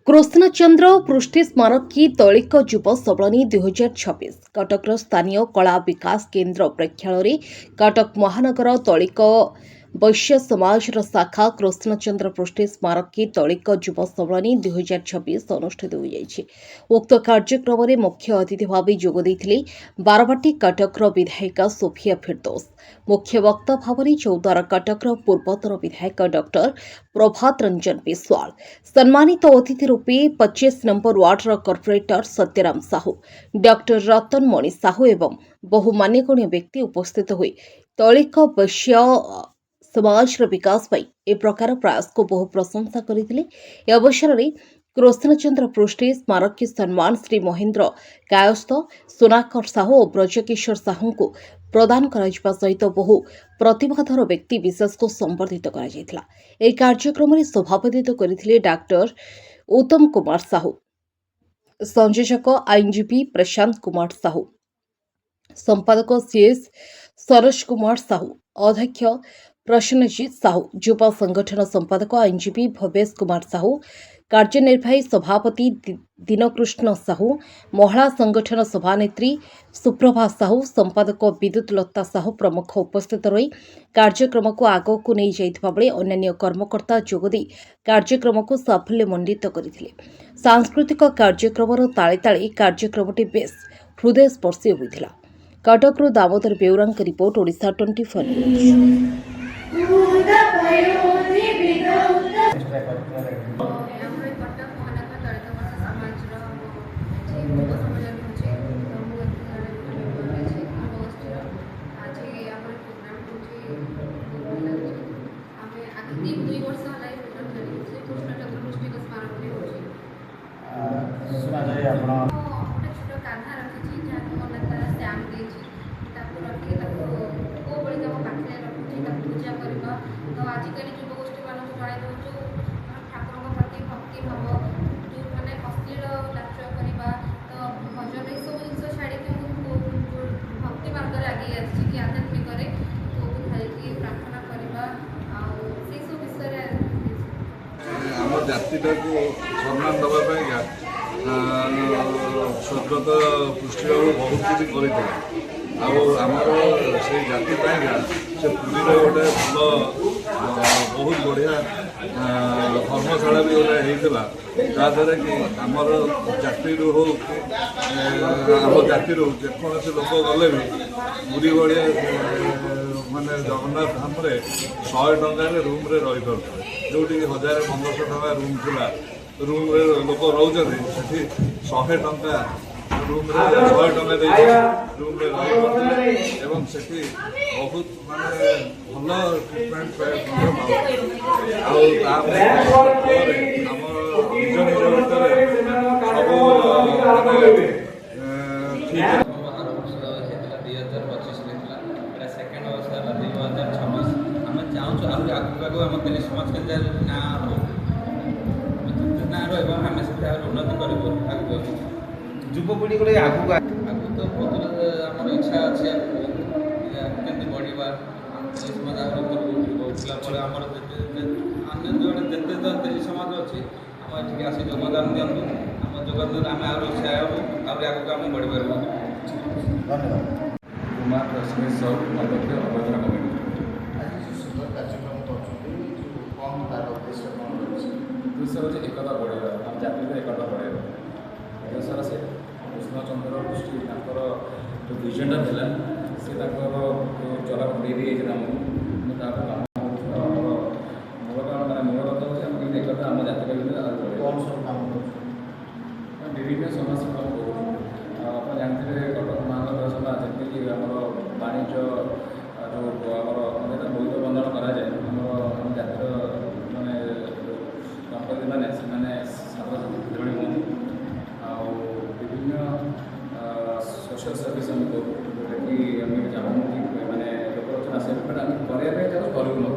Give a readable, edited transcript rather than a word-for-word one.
कृष्णचंद्र पृष्ठे स्मारकी दलित युव सम्मेलन 2026 कटक स्थानीय कला विकास केन्द्र प्रेक्षालय कटक महानगर दलित वैश्य समाज शाखा कृष्णचंद्र पृष्ठे स्मारकी दलित युव सम्मेलन 2026 अनुष्ठित होଯାଇଛି। उक्त कार्यक्रम में मुख्य अतिथि भाव जोगदे बारवाटी कटकर विधायिका सोफिया फिरदौस मुख्य वक्ता भाव चौद्वार कटकर पूर्वतन विधायक डॉक्टर प्रभात रंजन विश्वाल सम्मानित अतिथि रूपे 25 number वार्डर corporator Satyaram Sahu doctor रतन मणि साहू एवं बहु मान्यगण्य व्यक्ति उपस्थित हुए दलित वैश्य समाज विकास पर ए प्रकार प्रयास को बहु प्रशंसा करते अवसर में कृष्णचंद्र पृष्ठे स्मारकी सम्मान श्री महेन्द्र कायस्थ सोनाकर साहू और ब्रजकिशोर साहू को प्रदान करा सहित बहु प्रतिभाधर व्यक्ति विशेष को संबर्धित कर कार्यक्रम में सभापतित्व करते डॉक्टर उत्तम कुमार साहू संयोजक आईनजीवी प्रशांत कुमार साहू संपादक सीएस सरोज कुमार साहू अध्यक्ष प्रसन्नजीत साहू युवा संगठन संपादक आईनजीवी भवेश कुमार साहू कार्यनिर्वाही सभापति दीनकृष्ण साहू महिला संगठन सभानेत्री सुप्रभा साहू संपादक विद्युत लता साहू प्रमुख उपस्थित रही कार्यक्रम को आग को नहीं जाइथिबा बेले अन्य कर्मकर्ता जोगदी कार्यक्रम को साफल्यमंडित करथिले। सांस्कृतिक कार्यक्रम ताले ताले कार्यक्रमटी बेस हृदयस्पर्शी होइथिला। कटकरू दामोदर बेउरांक रिपोर्ट ओडिशा 24 न्यूज। आजिकल युवगोष्ठी मानक जणाई दौचु ठाकुर प्रति भक्ति भाव जो मैंने अश्लील नाच करवा तो भजन ये सब जिन छाड़ी भक्ति मार्ग आगे कि आध्यात्मिक धरिकी प्रार्थना करवा से सब विषय आम जातिटा को सम्मान देवाई स्वर्गत पृष्ठबाबू बहुत किसी करमर से जाति से पुरी गोटे भल बहुत बढ़िया धर्मशाला भी गोटे होता जहाँद्वारा कि आमर जाति हो आम जाति जेकोसी लोक गले भी पुरी भाया मानने जगन्नाथ धाम 100 टकर रूम रही पारे जो 1000-1500 टका रूम था रूम लोक रोचे 100 टका रूम 100 टका दे रूम रही एवं से बहुत मानने भल ट्रिटमेंट आम निज निज भितर सब ठीक समाज के उन्नति कर युवपीढ़ी को आगे तो बहुत आम इच्छा अच्छे केमती बढ़ा समाज आगे आम अन्य जो जिते तो समाज अच्छी आम ये आसी योगदान दिखाँ आम योगदान आम आगे उत्साह हूँ आगे आम बढ़ी पार। धन्यवाद। कुमार रश्मि साहू अध्यक्ष अभ्यर्थना कमिटी उद्देश्य हूँ एकता बढ़ावा आम जातिर एकता बढ़ावा देशर से कृष्णचंद्र पृष्ठे जो विजनटा था सी चला दे आमको मूल कारण मैंने मूल कथा हूँ एकता आम जाति विभिन्न समस्या कम करूँ आप जानते हैं कटक महानगर सभा जमीक आम वाणिज्य जो आम बोध बंधन कराए आम जातिर मैंने दंपति मैंने छात्र जोड़ी हूँ विभिन्न सोशल सर्विस आम करूँ जोटा कि आम चाहूँ कि मैंने लोक आसे कराया करूँ